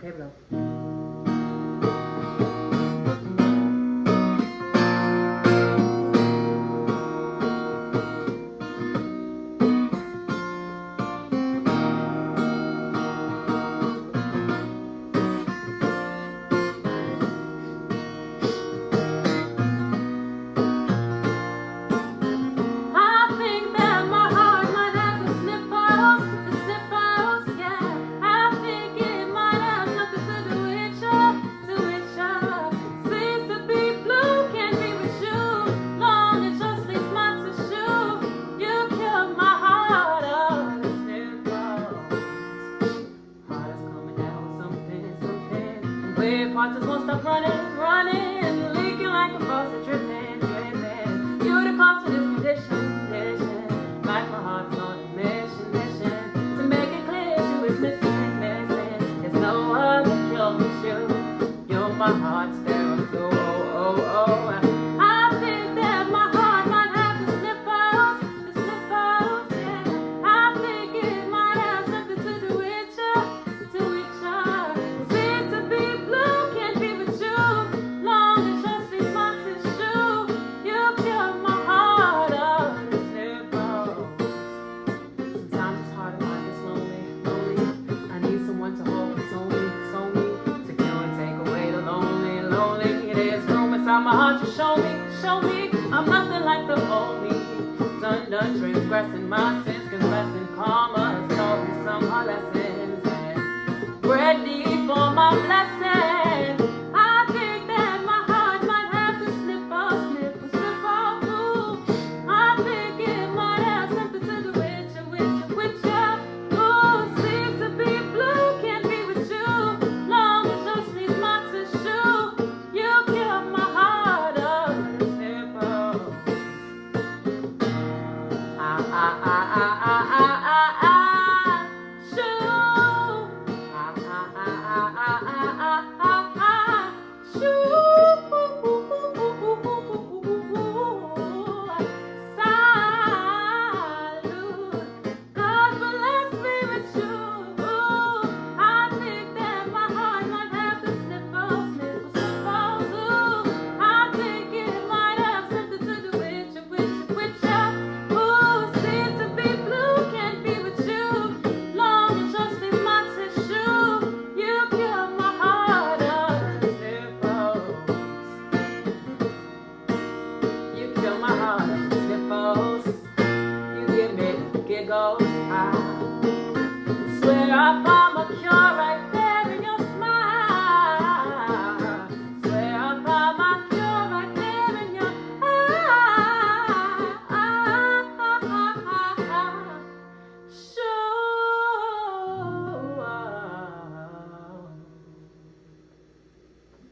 Okay, bro. Parts just won't stop running, running, leaking like a faucet, dripping, dripping. You're the cause for this condition. Like my heart's on a mission, to make it clear you is missing, missing. There's no other cure but you. You're my heart's therapy. Oh, oh, oh. I think that my heart might have the sniffles, yeah. I think it might have something to do with you, Seems to be blue, can't be with you. Long as your sweet box is true, you cure my heart of the sniffles. Sometimes it's hard to find, it's lonely, lonely. I need someone to hold, console me, to kill and take away the lonely, lonely. There's room inside my heart to show me, I'm nothing like the old me. Done transgressing my sins, confessing karma has taught me some hard lessons, and ready for my blessing. I think that my heart might have to sniffle, ooh. I think it might have something to do with you, Ooh, seems to be blue, can't be with you. Long as your sweet spots is true, you cure my heart of the sniffles. Giggles, I swear I found my cure right there.